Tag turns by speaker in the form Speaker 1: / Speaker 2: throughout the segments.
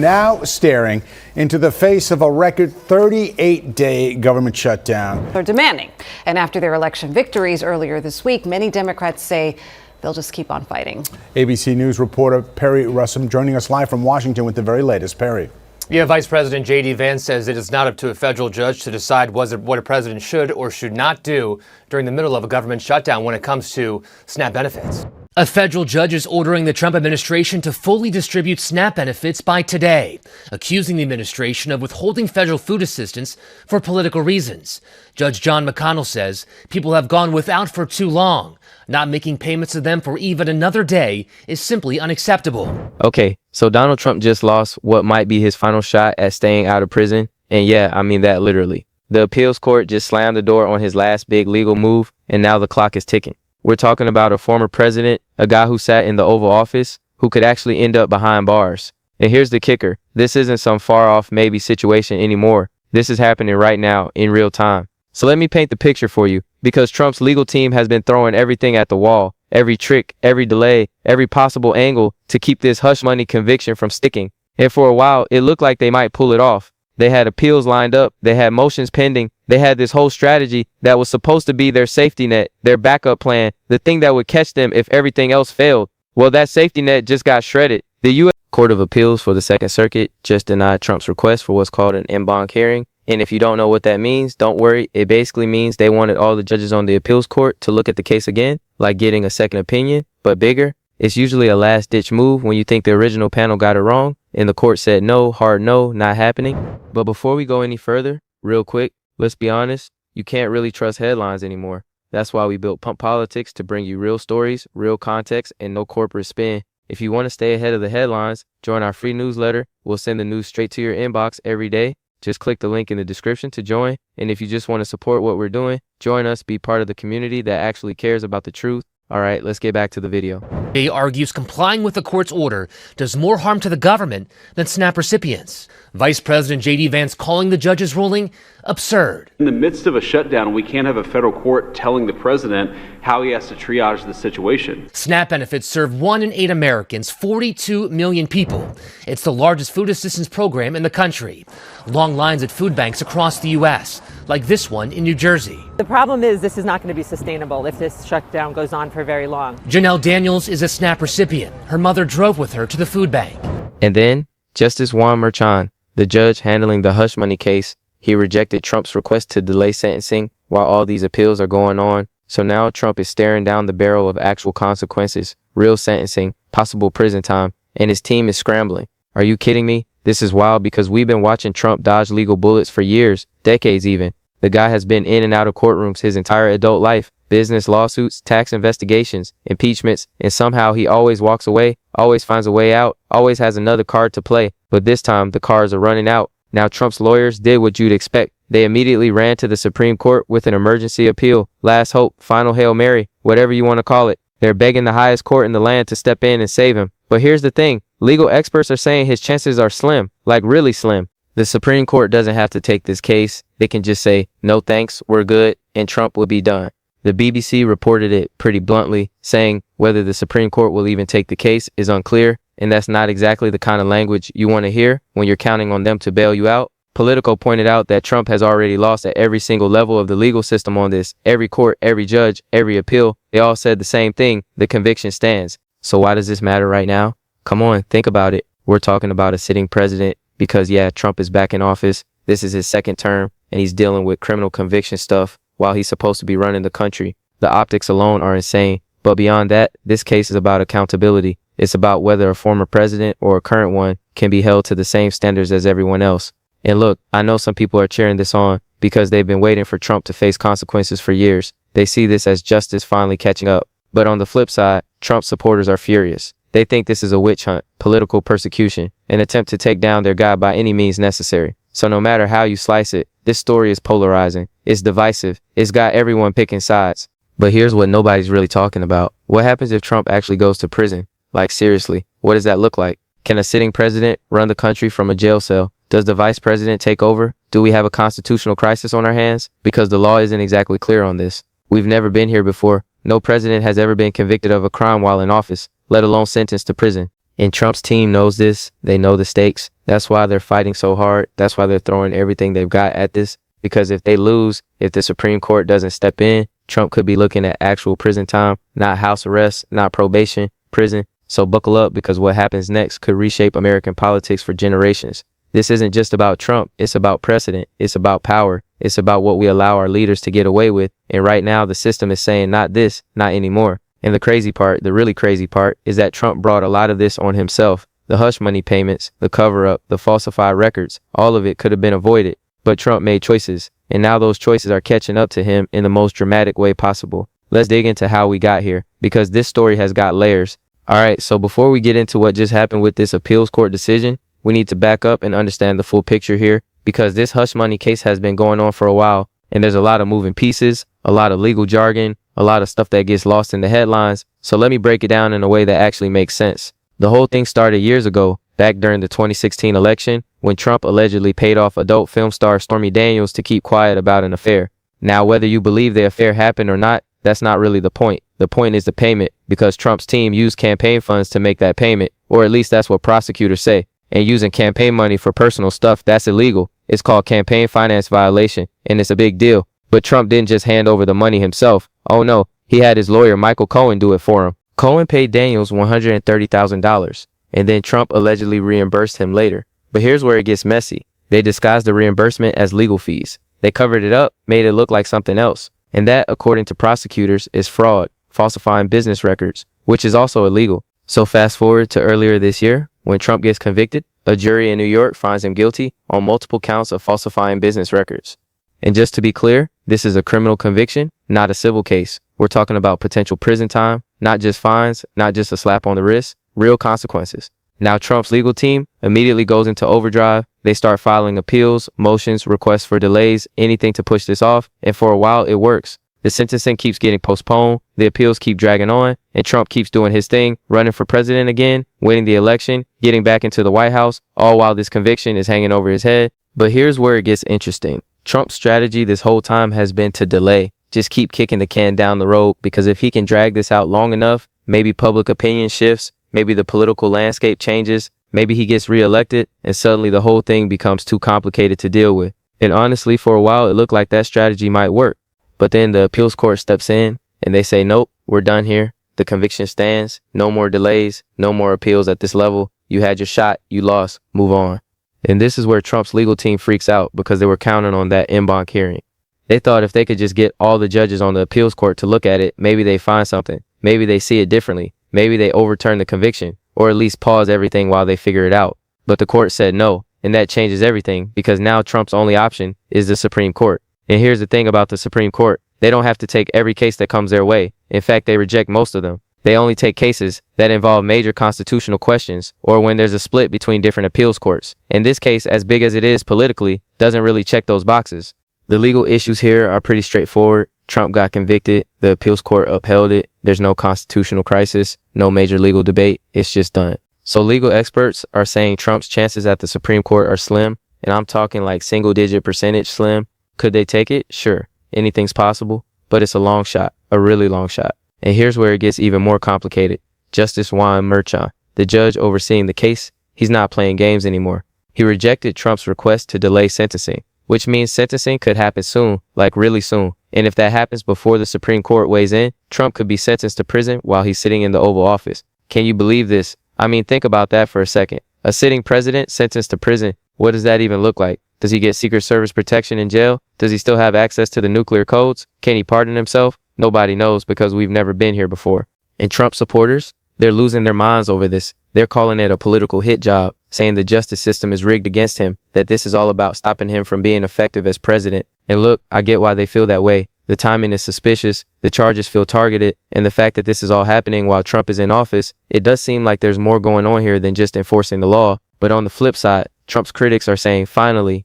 Speaker 1: Now staring into the face of a record 38-day government shutdown.
Speaker 2: They're demanding. And after their election victories earlier this week, many Democrats say they'll just keep on fighting. ABC
Speaker 1: News reporter Perry Russum joining us live from Washington with the very latest. Perry.
Speaker 3: Yeah, Vice President J.D. Vance says it is not up to a federal judge to decide what a president should or should not do during the middle of a government shutdown when it comes to SNAP benefits. A federal judge is ordering the Trump administration to fully distribute SNAP benefits by today, accusing the administration of withholding federal food assistance for political reasons. Judge John McConnell says people have gone without for too long. Not making payments to them for even another day is simply unacceptable.
Speaker 4: Okay, so Donald Trump just lost what might be his final shot at staying out of prison. And yeah, I mean that literally. The appeals court just slammed the door on his last big legal move, and now the clock is ticking. We're talking about a former president, a guy who sat in the Oval Office, who could actually end up behind bars. And here's the kicker. This isn't some far off maybe situation anymore. This is happening right now in real time. So let me paint the picture for you, because Trump's legal team has been throwing everything at the wall, every trick, every delay, every possible angle to keep this hush money conviction from sticking. And for a while, it looked like they might pull it off. They had appeals lined up. They had motions pending. They had this whole strategy that was supposed to be their safety net, their backup plan, the thing that would catch them if everything else failed. Well, that safety net just got shredded. The U.S. Court of Appeals for the Second Circuit just denied Trump's request for what's called an en banc hearing. And if you don't know what that means, don't worry. It basically means they wanted all the judges on the appeals court to look at the case again, like getting a second opinion, but bigger. It's usually a last-ditch move when you think the original panel got it wrong and the court said no, hard no, not happening. But before we go any further, real quick, let's be honest, you can't really trust headlines anymore. That's why we built Pump Politics to bring you real stories, real context, and no corporate spin. If you want to stay ahead of the headlines, join our free newsletter. We'll send the news straight to your inbox every day. Just click the link in the description to join. And if you just want to support what we're doing, join us, be part of the community that actually cares about the truth. All right, let's get back to the video.
Speaker 3: He argues complying with the court's order does more harm to the government than SNAP recipients. Vice President J.D. Vance calling the judge's ruling absurd.
Speaker 5: In the midst of a shutdown, we can't have a federal court telling the president how he has to triage the situation.
Speaker 3: SNAP benefits serve 1 in 8 Americans, 42 million people. It's the largest food assistance program in the country. Long lines at food banks across the U.S., like this one in New Jersey.
Speaker 6: The problem is this is not going to be sustainable if this shutdown goes on for very long.
Speaker 3: Janelle Daniels is a SNAP recipient. Her mother drove with her to the food bank.
Speaker 4: And then, Justice Juan Merchan, the judge handling the hush money case, he rejected Trump's request to delay sentencing while all these appeals are going on. So now Trump is staring down the barrel of actual consequences, real sentencing, possible prison time, and his team is scrambling. Are you kidding me? This is wild because we've been watching Trump dodge legal bullets for years, decades even. The guy has been in and out of courtrooms his entire adult life, business lawsuits, tax investigations, impeachments, and somehow he always walks away, always finds a way out, always has another card to play. But this time the cards are running out. Now Trump's lawyers did what you'd expect. They immediately ran to the Supreme Court with an emergency appeal, last hope, final Hail Mary, whatever you want to call it. They're begging the highest court in the land to step in and save him. But here's the thing, legal experts are saying his chances are slim, like really slim. The Supreme Court doesn't have to take this case. They can just say, no thanks, we're good, and Trump will be done. The BBC reported it pretty bluntly, saying whether the Supreme Court will even take the case is unclear, and that's not exactly the kind of language you want to hear when you're counting on them to bail you out. Politico pointed out that Trump has already lost at every single level of the legal system on this. Every court, every judge, every appeal, they all said the same thing, the conviction stands. So why does this matter right now? Come on, think about it. We're talking about a sitting president because, yeah, Trump is back in office. This is his second term, and he's dealing with criminal conviction stuff while he's supposed to be running the country. The optics alone are insane. But beyond that, this case is about accountability. It's about whether a former president or a current one can be held to the same standards as everyone else. And look, I know some people are cheering this on because they've been waiting for Trump to face consequences for years. They see this as justice finally catching up. But on the flip side, Trump supporters are furious. They think this is a witch hunt, political persecution, an attempt to take down their guy by any means necessary. So no matter how you slice it, this story is polarizing. It's divisive. It's got everyone picking sides. But here's what nobody's really talking about. What happens if Trump actually goes to prison? Like seriously, what does that look like? Can a sitting president run the country from a jail cell? Does the vice president take over? Do we have a constitutional crisis on our hands? Because the law isn't exactly clear on this. We've never been here before. No president has ever been convicted of a crime while in office, let alone sentenced to prison. And Trump's team knows this. They know the stakes. That's why they're fighting so hard. That's why they're throwing everything they've got at this. Because if they lose, if the Supreme Court doesn't step in, Trump could be looking at actual prison time, not house arrest, not probation, prison. So buckle up, because what happens next could reshape American politics for generations. This isn't just about Trump. It's about precedent. It's about power. It's about what we allow our leaders to get away with. And right now, the system is saying not this, not anymore. And the crazy part, the really crazy part, is that Trump brought a lot of this on himself. The hush money payments, the cover-up, the falsified records, all of it could have been avoided. But Trump made choices, and now those choices are catching up to him in the most dramatic way possible. Let's dig into how we got here, because this story has got layers. Alright, so before we get into what just happened with this appeals court decision, we need to back up and understand the full picture here, because this hush money case has been going on for a while, and there's a lot of moving pieces, a lot of legal jargon, a lot of stuff that gets lost in the headlines. So let me break it down in a way that actually makes sense. The whole thing started years ago, back during the 2016 election, when Trump allegedly paid off adult film star Stormy Daniels to keep quiet about an affair. Now, whether you believe the affair happened or not, that's not really the point. The point is the payment, because Trump's team used campaign funds to make that payment, or at least that's what prosecutors say. And using campaign money for personal stuff, that's illegal. It's called campaign finance violation, and it's a big deal. But Trump didn't just hand over the money himself. Oh no, he had his lawyer Michael Cohen do it for him. Cohen paid Daniels $130,000, and then Trump allegedly reimbursed him later. But here's where it gets messy. They disguised the reimbursement as legal fees. They covered it up, made it look like something else. And that, according to prosecutors, is fraud, falsifying business records, which is also illegal. So fast forward to earlier this year, when Trump gets convicted, a jury in New York finds him guilty on multiple counts of falsifying business records. And just to be clear, this is a criminal conviction, not a civil case. We're talking about potential prison time, not just fines, not just a slap on the wrist, real consequences. Now Trump's legal team immediately goes into overdrive. They start filing appeals, motions, requests for delays, anything to push this off. And for a while, it works. The sentencing keeps getting postponed, the appeals keep dragging on, and Trump keeps doing his thing, running for president again, winning the election, getting back into the White House, all while this conviction is hanging over his head. But here's where it gets interesting. Trump's strategy this whole time has been to delay, just keep kicking the can down the road, because if he can drag this out long enough, maybe public opinion shifts, maybe the political landscape changes, maybe he gets reelected, and suddenly the whole thing becomes too complicated to deal with. And honestly, for a while, it looked like that strategy might work. But then the appeals court steps in and they say, nope, we're done here. The conviction stands. No more delays. No more appeals at this level. You had your shot. You lost. Move on. And this is where Trump's legal team freaks out, because they were counting on that en banc hearing. They thought if they could just get all the judges on the appeals court to look at it, maybe they find something. Maybe they see it differently. Maybe they overturn the conviction, or at least pause everything while they figure it out. But the court said no, and that changes everything, because now Trump's only option is the Supreme Court. And here's the thing about the Supreme Court. They don't have to take every case that comes their way. In fact, they reject most of them. They only take cases that involve major constitutional questions, or when there's a split between different appeals courts. And this case, as big as it is politically, doesn't really check those boxes. The legal issues here are pretty straightforward. Trump got convicted. The appeals court upheld it. There's no constitutional crisis, no major legal debate. It's just done. So legal experts are saying Trump's chances at the Supreme Court are slim, and I'm talking like single-digit percentage slim. Could they take it? Sure. Anything's possible, but it's a long shot, a really long shot. And here's where it gets even more complicated. Justice Juan Merchan, the judge overseeing the case, he's not playing games anymore. He rejected Trump's request to delay sentencing, which means sentencing could happen soon, like really soon. And if that happens before the Supreme Court weighs in, Trump could be sentenced to prison while he's sitting in the Oval Office. Can you believe this? I mean, think about that for a second. A sitting president sentenced to prison, what does that even look like? Does he get Secret Service protection in jail? Does he still have access to the nuclear codes? Can he pardon himself? Nobody knows, because we've never been here before. And Trump supporters, they're losing their minds over this. They're calling it a political hit job, saying the justice system is rigged against him, that this is all about stopping him from being effective as president. And look, I get why they feel that way. The timing is suspicious, the charges feel targeted, and the fact that this is all happening while Trump is in office, it does seem like there's more going on here than just enforcing the law. But on the flip side, Trump's critics are saying, finally,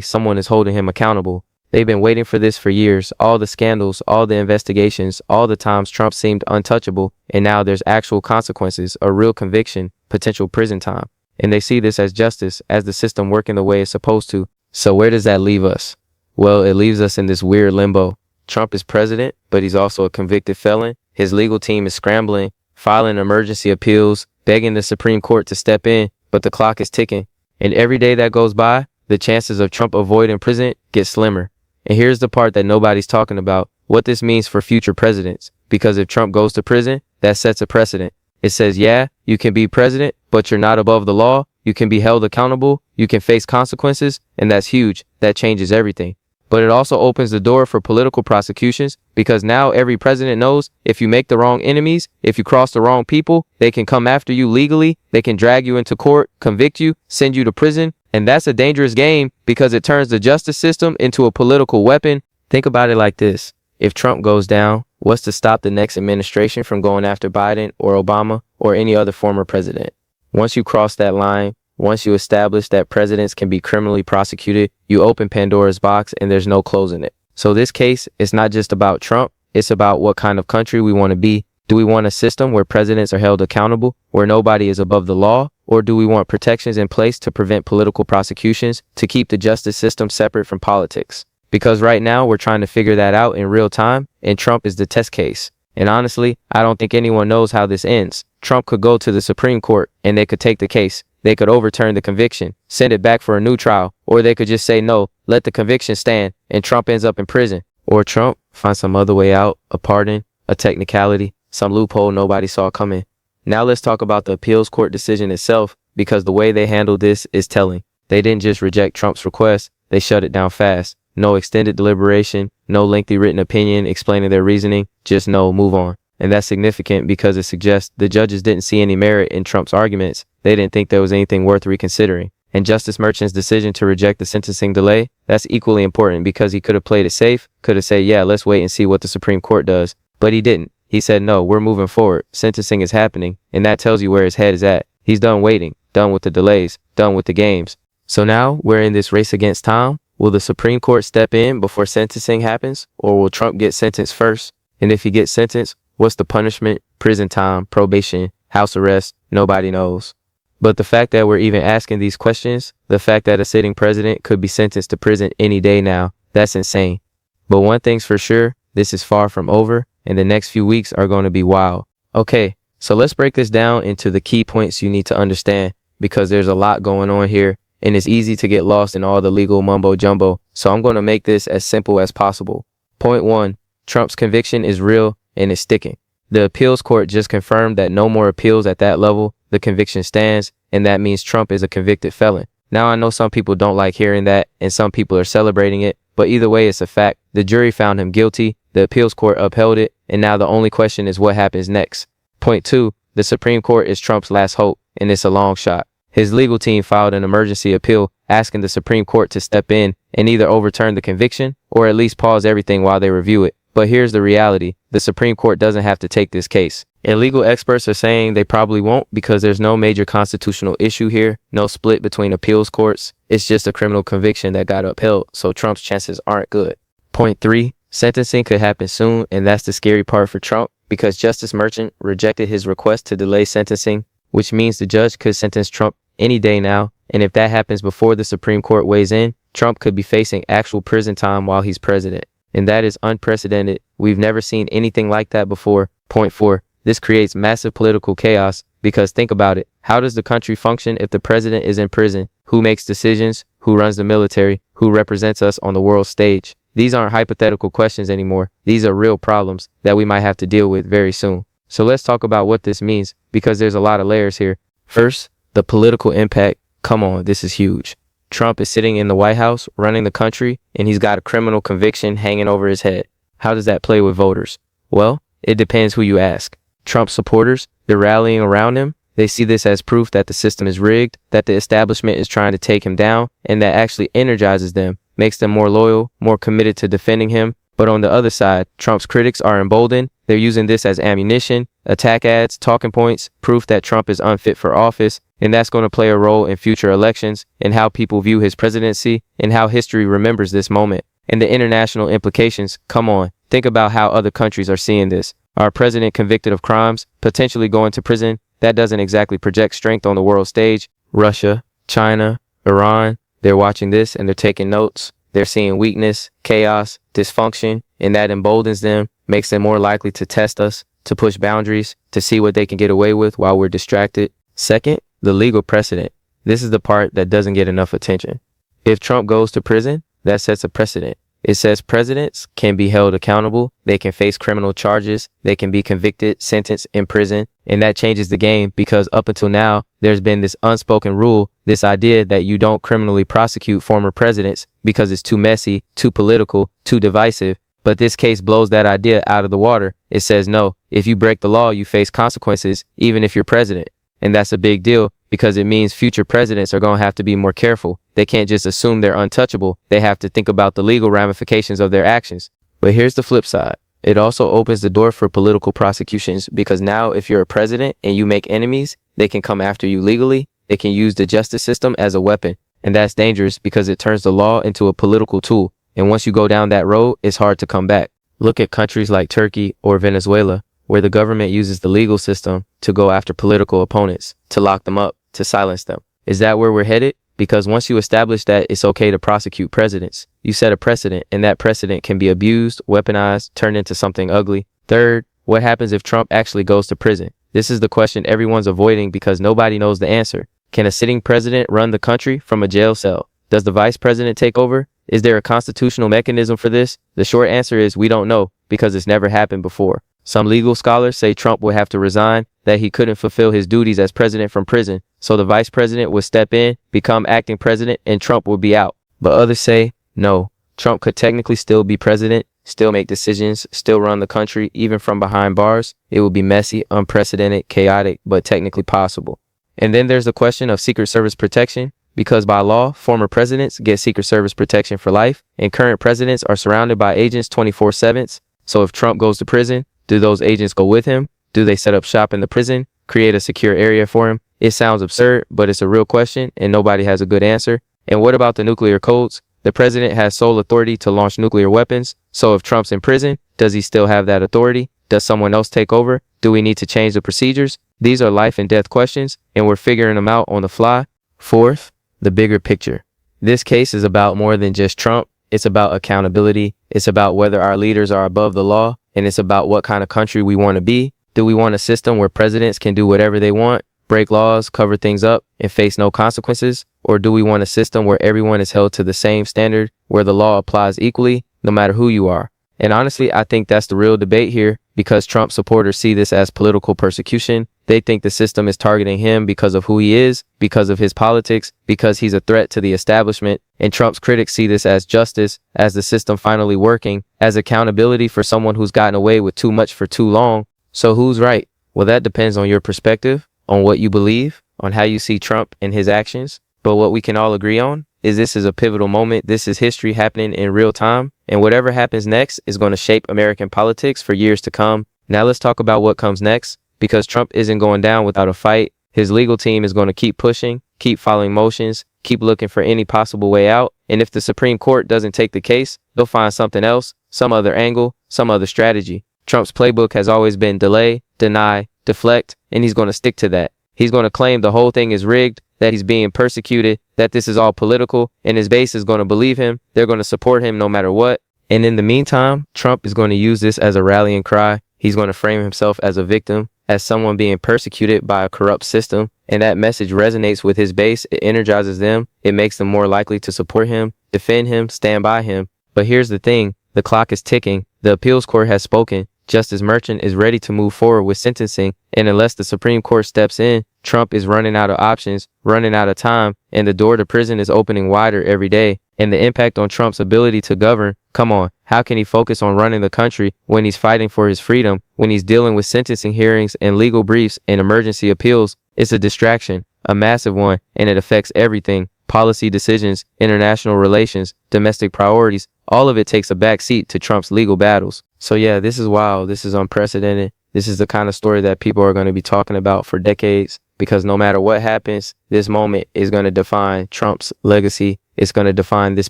Speaker 4: someone is holding him accountable. They've been waiting for this for years. All the scandals, all the investigations, all the times Trump seemed untouchable, and now there's actual consequences, a real conviction, potential prison time. And they see this as justice, as the system working the way it's supposed to. So where does that leave us? Well, it leaves us in this weird limbo. Trump is president, but he's also a convicted felon. His legal team is scrambling, filing emergency appeals. begging the Supreme Court to step in, but the clock is ticking. And every day that goes by, the chances of Trump avoiding prison get slimmer. And here's the part that nobody's talking about, what this means for future presidents. Because if Trump goes to prison, that sets a precedent. It says, yeah, you can be president, but you're not above the law. You can be held accountable. You can face consequences. And that's huge. That changes everything. But it also opens the door for political prosecutions, because now every president knows if you make the wrong enemies, if you cross the wrong people, they can come after you legally. They can drag you into court, convict you, send you to prison. And that's a dangerous game because it turns the justice system into a political weapon. Think about it like this. If Trump goes down, what's to stop the next administration from going after Biden or Obama or any other former president? Once you cross that line, once you establish that presidents can be criminally prosecuted, you open Pandora's box and there's no closing it. So this case is not just about Trump. It's about what kind of country we want to be. Do we want a system where presidents are held accountable, where nobody is above the law? Or do we want protections in place to prevent political prosecutions, to keep the justice system separate from politics? Because right now we're trying to figure that out in real time, and Trump is the test case. And honestly, I don't think anyone knows how this ends. Trump could go to the Supreme Court and they could take the case. They could overturn the conviction, send it back for a new trial, or they could just say no, let the conviction stand, and Trump ends up in prison. Or Trump finds some other way out, a pardon, a technicality, some loophole nobody saw coming. Now let's talk about the appeals court decision itself, because the way they handled this is telling. They didn't just reject Trump's request, they shut it down fast. No extended deliberation, no lengthy written opinion explaining their reasoning, just no, move on. And that's significant because it suggests the judges didn't see any merit in Trump's arguments. They didn't think there was anything worth reconsidering. And Justice Merchan's decision to reject the sentencing delay, that's equally important because he could have played it safe, could have said, yeah, let's wait and see what the Supreme Court does. But he didn't. He said, no, we're moving forward. Sentencing is happening. And that tells you where his head is at. He's done waiting, done with the delays, done with the games. So now we're in this race against time. Will the Supreme Court step in before sentencing happens? Or will Trump get sentenced first? And if he gets sentenced, what's the punishment? Prison time, probation, house arrest? Nobody knows. But the fact that we're even asking these questions, the fact that a sitting president could be sentenced to prison any day now, that's insane. But one thing's for sure, this is far from over, and the next few weeks are going to be wild. Okay, so let's break this down into the key points you need to understand, because there's a lot going on here, and it's easy to get lost in all the legal mumbo jumbo, so I'm going to make this as simple as possible. Point 1, Trump's conviction is real and it's sticking. The appeals court just confirmed that no more appeals at that level. The conviction stands, and that means Trump is a convicted felon. Now, I know some people don't like hearing that, and some people are celebrating it, but either way, it's a fact. The jury found him guilty, the appeals court upheld it, and now the only question is what happens next. Point 2, the Supreme Court is Trump's last hope, and it's a long shot. His legal team filed an emergency appeal asking the Supreme Court to step in and either overturn the conviction or at least pause everything while they review it. But here's the reality. The Supreme Court doesn't have to take this case. And legal experts are saying they probably won't because there's no major constitutional issue here, no split between appeals courts. It's just a criminal conviction that got upheld, so Trump's chances aren't good. Point 3, sentencing could happen soon, and that's the scary part for Trump because Justice Merchan rejected his request to delay sentencing, which means the judge could sentence Trump any day now. And if that happens before the Supreme Court weighs in, Trump could be facing actual prison time while he's president. And that is unprecedented. We've never seen anything like that before. Point 4, this creates massive political chaos because think about it. How does the country function if the president is in prison? Who makes decisions? Who runs the military? Who represents us on the world stage? These aren't hypothetical questions anymore. These are real problems that we might have to deal with very soon. So let's talk about what this means because there's a lot of layers here. First, the political impact. Come on, this is huge. Trump is sitting in the White House running the country and he's got a criminal conviction hanging over his head. How does that play with voters? Well, it depends who you ask. Trump supporters, they're rallying around him. They see this as proof that the system is rigged, that the establishment is trying to take him down, and that actually energizes them, makes them more loyal, more committed to defending him. But on the other side, Trump's critics are emboldened. They're using this as ammunition, attack ads, talking points, proof that Trump is unfit for office. And that's going to play a role in future elections and how people view his presidency and how history remembers this moment. And the international implications, come on, think about how other countries are seeing this. Our president convicted of crimes, potentially going to prison, that doesn't exactly project strength on the world stage. Russia, China, Iran, they're watching this and they're taking notes. They're seeing weakness, chaos, dysfunction, and that emboldens them, makes them more likely to test us, to push boundaries, to see what they can get away with while we're distracted. Second, the legal precedent. This is the part that doesn't get enough attention. If Trump goes to prison, that sets a precedent. It says presidents can be held accountable, they can face criminal charges, they can be convicted, sentenced, imprisoned, and that changes the game because up until now, there's been this unspoken rule, this idea that you don't criminally prosecute former presidents because it's too messy, too political, too divisive. But this case blows that idea out of the water. It says no, if you break the law, you face consequences, even if you're president. And that's a big deal because it means future presidents are going to have to be more careful. They can't just assume they're untouchable. They have to think about the legal ramifications of their actions. But here's the flip side. It also opens the door for political prosecutions because now if you're a president and you make enemies, they can come after you legally. They can use the justice system as a weapon. And that's dangerous because it turns the law into a political tool. And once you go down that road, it's hard to come back. Look at countries like Turkey or Venezuela, where the government uses the legal system to go after political opponents, to lock them up, to silence them. Is that where we're headed? Because once you establish that it's okay to prosecute presidents, you set a precedent, and that precedent can be abused, weaponized, turned into something ugly. Third, what happens if Trump actually goes to prison? This is the question everyone's avoiding because nobody knows the answer. Can a sitting president run the country from a jail cell? Does the vice president take over? Is there a constitutional mechanism for this? The short answer is we don't know because it's never happened before. Some legal scholars say Trump would have to resign, that he couldn't fulfill his duties as president from prison, so the vice president would step in, become acting president, and Trump would be out. But others say, no, Trump could technically still be president, still make decisions, still run the country, even from behind bars. It would be messy, unprecedented, chaotic, but technically possible. And then there's the question of Secret Service protection, because by law, former presidents get Secret Service protection for life, and current presidents are surrounded by agents 24/7. So if Trump goes to prison, do those agents go with him? Do they set up shop in the prison, create a secure area for him? It sounds absurd, but it's a real question and nobody has a good answer. And what about the nuclear codes? The president has sole authority to launch nuclear weapons. So if Trump's in prison, does he still have that authority? Does someone else take over? Do we need to change the procedures? These are life and death questions, and we're figuring them out on the fly. Fourth, the bigger picture. This case is about more than just Trump. It's about accountability. It's about whether our leaders are above the law. And it's about what kind of country we want to be. Do we want a system where presidents can do whatever they want, break laws, cover things up, and face no consequences? Or do we want a system where everyone is held to the same standard, where the law applies equally, no matter who you are? And honestly, I think that's the real debate here, because Trump supporters see this as political persecution. They think the system is targeting him because of who he is, because of his politics, because he's a threat to the establishment. And Trump's critics see this as justice, as the system finally working, as accountability for someone who's gotten away with too much for too long. So who's right? Well, that depends on your perspective, on what you believe, on how you see Trump and his actions. But what we can all agree on is this is a pivotal moment. This is history happening in real time. And whatever happens next is going to shape American politics for years to come. Now let's talk about what comes next, because Trump isn't going down without a fight. His legal team is going to keep pushing, keep following motions, keep looking for any possible way out. And if the Supreme Court doesn't take the case, they'll find something else, some other angle, some other strategy. Trump's playbook has always been delay, deny, deflect, and he's going to stick to that. He's going to claim the whole thing is rigged, that he's being persecuted, that this is all political, and his base is going to believe him. They're going to support him no matter what. And in the meantime, Trump is going to use this as a rallying cry. He's going to frame himself as a victim, as someone being persecuted by a corrupt system. And that message resonates with his base. It energizes them. It makes them more likely to support him, defend him, stand by him. But here's the thing. The clock is ticking. The appeals court has spoken. Justice Merchant is ready to move forward with sentencing. And unless the Supreme Court steps in, Trump is running out of options, running out of time, and the door to prison is opening wider every day. And the impact on Trump's ability to govern, come on, how can he focus on running the country when he's fighting for his freedom, when he's dealing with sentencing hearings and legal briefs and emergency appeals? It's a distraction, a massive one, and it affects everything. Policy decisions, international relations, domestic priorities, all of it takes a back seat to Trump's legal battles. So yeah, this is wild. This is unprecedented. This is the kind of story that people are going to be talking about for decades, because no matter what happens, this moment is going to define Trump's legacy. It's going to define this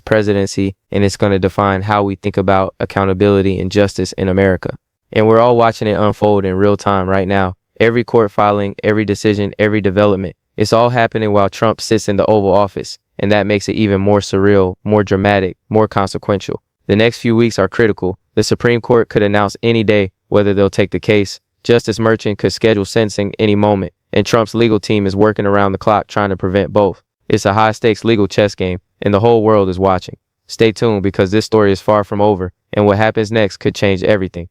Speaker 4: presidency, and it's going to define how we think about accountability and justice in America. And we're all watching it unfold in real time right now. Every court filing, every decision, every development, it's all happening while Trump sits in the Oval Office. And that makes it even more surreal, more dramatic, more consequential. The next few weeks are critical. The Supreme Court could announce any day whether they'll take the case. Justice Merchant could schedule sentencing any moment, and Trump's legal team is working around the clock trying to prevent both. It's a high-stakes legal chess game, and the whole world is watching. Stay tuned because this story is far from over, and what happens next could change everything.